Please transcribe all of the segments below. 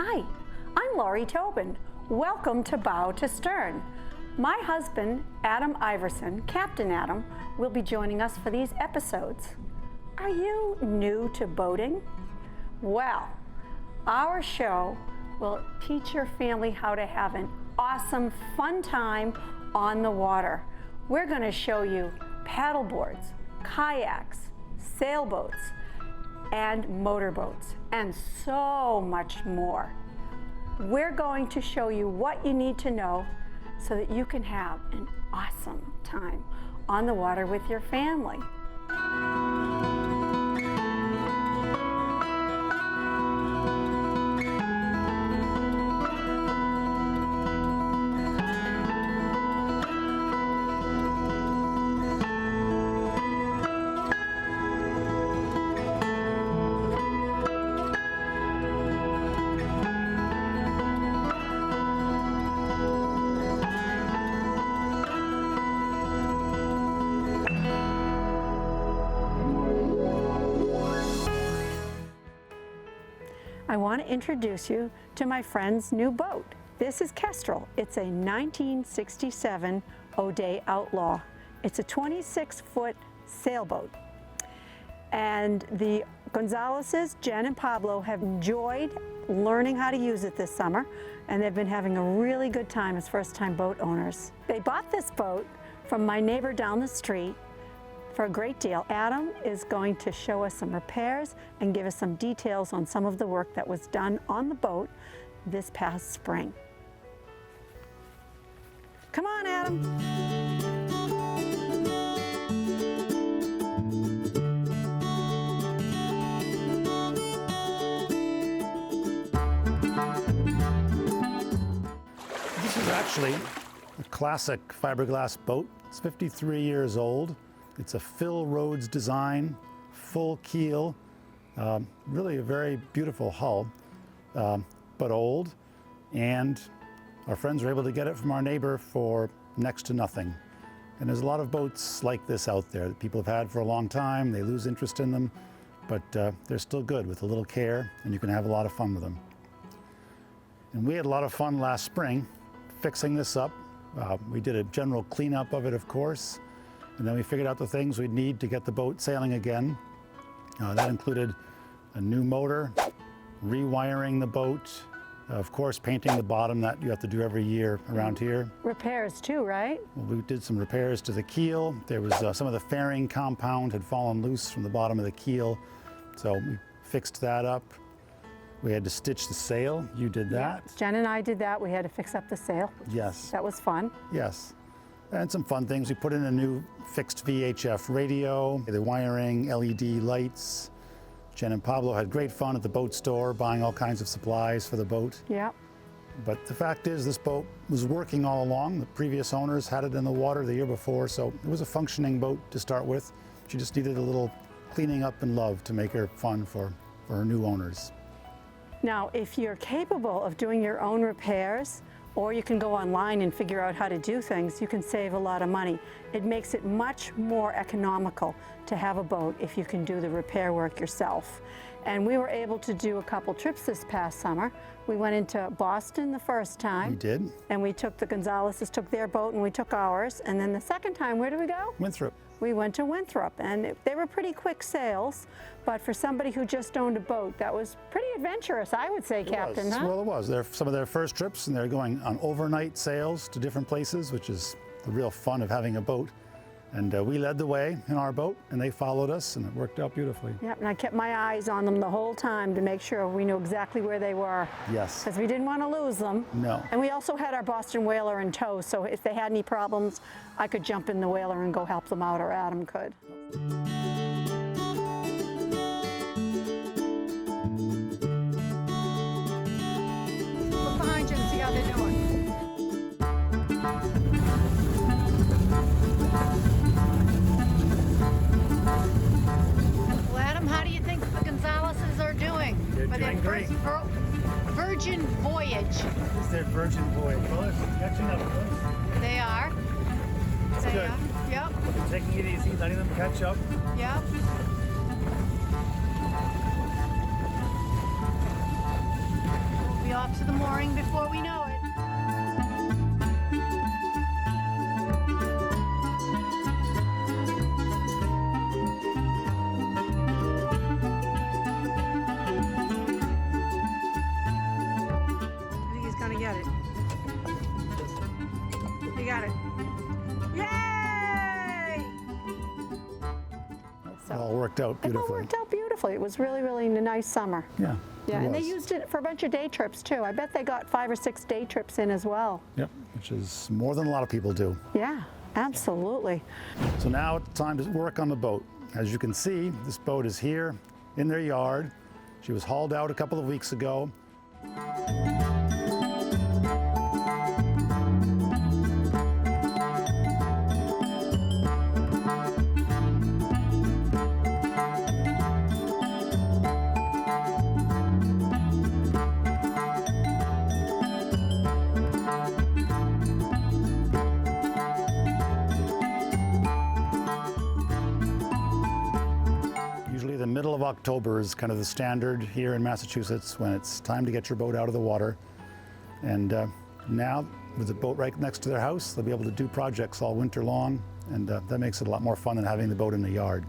Hi, I'm Laurie Tobin. Welcome to Bow to Stern. My husband, Adam Iverson, Captain Adam, will be joining us for these episodes. Are you new to boating? Well, our show will teach your family how to have an awesome, fun time on the water. We're going to show you paddleboards, kayaks, sailboats, and motorboats, and so much more. We're going to show you what you need to know so that you can have an awesome time on the water with your family. I want to introduce you to my friend's new boat. This is Kestrel. It's a 1967 O'Day Outlaw. It's a 26-foot sailboat. And the Gonzaleses, Jen and Pablo, have enjoyed learning how to use it this summer, and they've been having a really good time as first-time boat owners. They bought this boat from my neighbor down the street for a great deal. Adam is going to show us some repairs and give us some details on some of the work that was done on the boat this past spring. Come on, Adam. This is actually a classic fiberglass boat. It's 53 years old. It's a Phil Rhodes design, full keel, really a very beautiful hull, but old. And our friends were able to get it from our neighbor for next to nothing. And there's a lot of boats like this out there that people have had for a long time. They lose interest in them, but they're still good with a little care, and you can have a lot of fun with them. And we had a lot of fun last spring fixing this up. We did a general cleanup of it, of course. And then we figured out the things we'd need to get the boat sailing again. That included a new motor, rewiring the boat, of course painting the bottom that you have to do every year around here. Repairs too, right? Well, we did some repairs to the keel. There was some of the fairing compound had fallen loose from the bottom of the keel, so we fixed that up. We had to stitch the sail. You did that. Yeah. Jen and I did that. We had to fix up the sail. Yes. That was fun. Yes. And some fun things. We put in a new fixed VHF radio, the wiring, LED lights. Jen and Pablo had great fun at the boat store, buying all kinds of supplies for the boat. Yeah. But the fact is, this boat was working all along. The previous owners had it in the water the year before, so it was a functioning boat to start with. She just needed a little cleaning up and love to make her fun for her new owners. Now, if you're capable of doing your own repairs, or you can go online and figure out how to do things, you can save a lot of money. It makes it much more economical to have a boat if you can do the repair work yourself. And we were able to do a couple trips this past summer. We went into Boston the first time. We did. And we took the Gonzaleses took their boat and we took ours. And then the second time, where did we go? Winthrop. We went to Winthrop, and they were pretty quick sails, but for somebody who just owned a boat, that was pretty adventurous, I would say, Captain, huh? Well, it was. They're some of their first trips, and they're going on overnight sails to different places, which is the real fun of having a boat. And we led the way in our boat, and they followed us, and it worked out beautifully. Yep, and I kept my eyes on them the whole time to make sure we knew exactly where they were. Yes. Because we didn't want to lose them. No. And we also had our Boston whaler in tow, so if they had any problems, I could jump in the whaler and go help them out, or Adam could. Look behind you and see how they're doing. They're doing great. Virgin voyage. It's their virgin voyage. Well, it's catching up with us. They are. That's They good. are. Yep. Taking it easy, letting them catch up. Yep. We'll be up to the mooring before we know it. I think he's gonna get it. He got it. Yay! It all worked out It all beautifully. worked out beautifully. It was really, really a nice summer. Yeah. Yeah, it and they was. used it for a bunch of day trips too. I bet they got 5 or 6 day trips in as well. Yep, which is more than a lot of people do. Yeah, absolutely. So now it's time to work on the boat. As you can see, this boat is here in their yard. She was hauled out a couple of weeks ago. Usually the middle of October is kind of the standard here in Massachusetts when it's time to get your boat out of the water. And now, with the boat right next to their house, they'll be able to do projects all winter long, and that makes it a lot more fun than having the boat in the yard.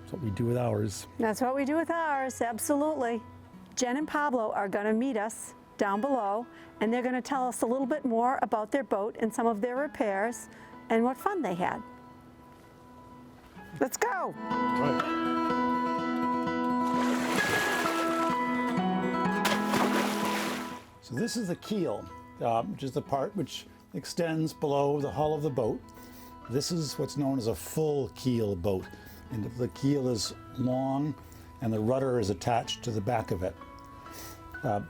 That's what we do with ours. That's what we do with ours, absolutely. Jen and Pablo are going to meet us down below, and they're going to tell us a little bit more about their boat and some of their repairs and what fun they had. Let's go. So this is the keel, which is the part which extends below the hull of the boat. This is what's known as a full keel boat. And the keel is long and the rudder is attached to the back of it.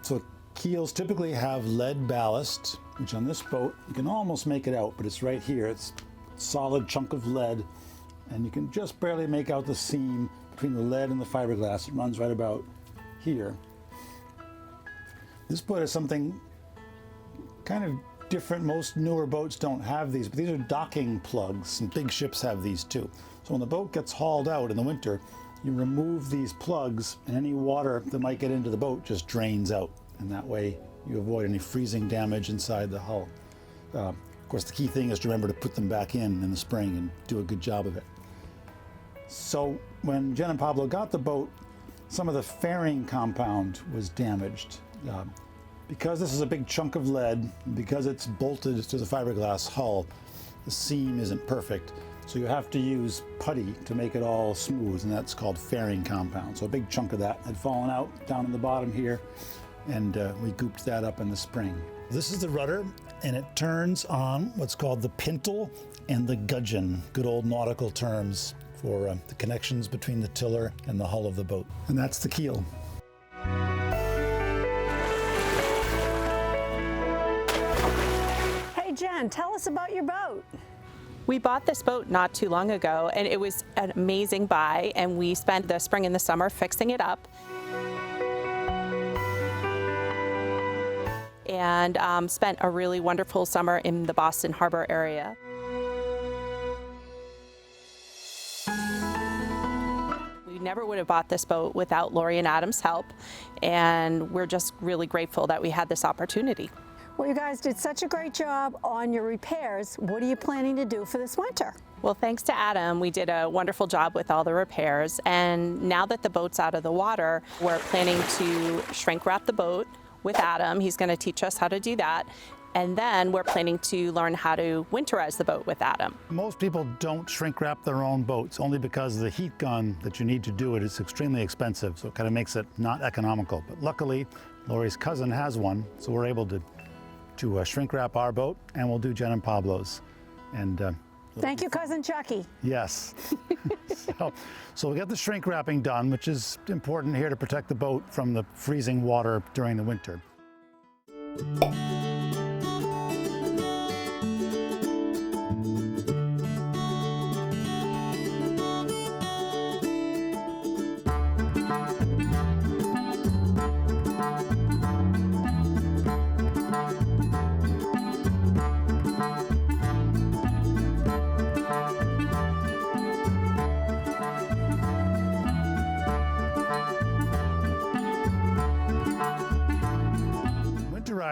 So keels typically have lead ballast, which on this boat, you can almost make it out, but it's right here. It's a solid chunk of lead, and you can just barely make out the seam between the lead and the fiberglass. It runs right about here. This boat is something kind of different. Most newer boats don't have these, but these are docking plugs, and big ships have these too. So when the boat gets hauled out in the winter, you remove these plugs, and any water that might get into the boat just drains out. And that way you avoid any freezing damage inside the hull. Of course, the key thing is to remember to put them back in the spring and do a good job of it. So when Jen and Pablo got the boat, some of the fairing compound was damaged. Because this is a big chunk of lead, because it's bolted to the fiberglass hull, the seam isn't perfect. So you have to use putty to make it all smooth, and that's called fairing compound. So a big chunk of that had fallen out down in the bottom here, and we gooped that up in the spring. This is the rudder, and it turns on what's called the pintle and the gudgeon, good old nautical terms for the connections between the tiller and the hull of the boat. And that's the keel. Hey Jen, tell us about your boat. We bought this boat not too long ago, and it was an amazing buy, and we spent the spring and the summer fixing it up. And spent a really wonderful summer in the Boston Harbor area. We never would have bought this boat without Lori and Adam's help, and we're just really grateful that we had this opportunity. Well, you guys did such a great job on your repairs. What are you planning to do for this winter? Well, thanks to Adam, we did a wonderful job with all the repairs, and now that the boat's out of the water, we're planning to shrink wrap the boat with Adam. He's going to teach us how to do that. And then we're planning to learn how to winterize the boat with Adam. Most people don't shrink wrap their own boats only because the heat gun that you need to do it is extremely expensive, so it kind of makes it not economical. But luckily, Lori's cousin has one, so we're able to shrink wrap our boat, and we'll do Jen and Pablo's. And Thank you, Cousin Chucky. yes. So we got the shrink wrapping done, which is important here to protect the boat from the freezing water during the winter.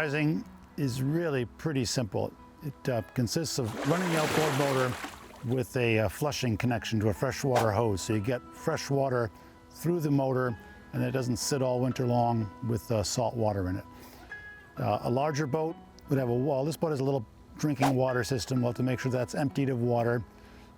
winterizing is really pretty simple. It consists of running the outboard motor with a flushing connection to a freshwater hose. So you get fresh water through the motor and it doesn't sit all winter long with salt water in it. A larger boat would have a wall. This boat has a little drinking water system. We'll have to make sure that's emptied of water.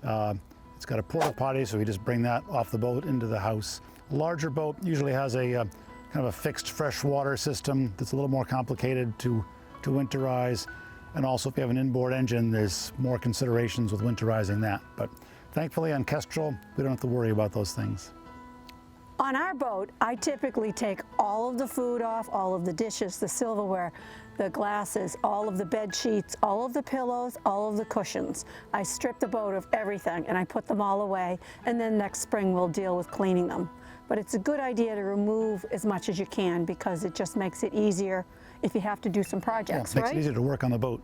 It's got a porta potty, so we just bring that off the boat into the house. A larger boat usually has a kind of a fixed freshwater system that's a little more complicated to winterize. And also, if you have an inboard engine, there's more considerations with winterizing that. But thankfully on Kestrel, we don't have to worry about those things. On our boat, I typically take all of the food off, all of the dishes, the silverware, the glasses, all of the bed sheets, all of the pillows, all of the cushions. I strip the boat of everything and I put them all away, and then next spring we'll deal with cleaning them. But it's a good idea to remove as much as you can because it just makes it easier if you have to do some projects, Makes right? it easier to work on the boat.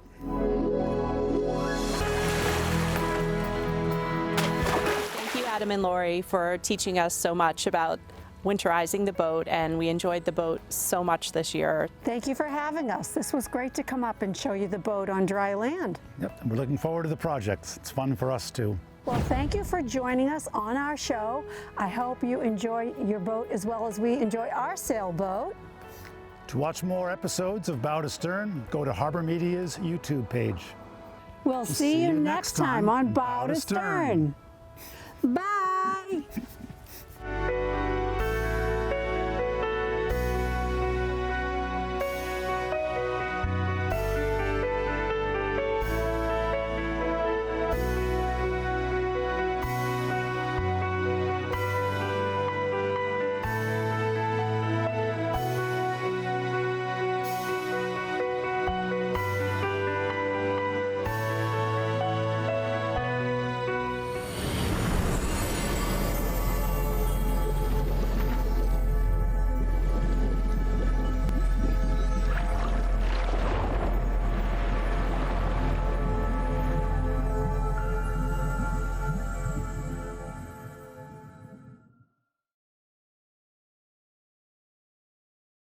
Thank you, Adam and Lori, for teaching us so much about winterizing the boat, and we enjoyed the boat so much this year. Thank you for having us. This was great to come up and show you the boat on dry land. Yep, and we're looking forward to the projects. It's fun for us too. Well, thank you for joining us on our show. I hope you enjoy your boat as well as we enjoy our sailboat. To watch more episodes of Bow to Stern, go to Harbor Media's YouTube page. We'll see you next time on Bow to Stern.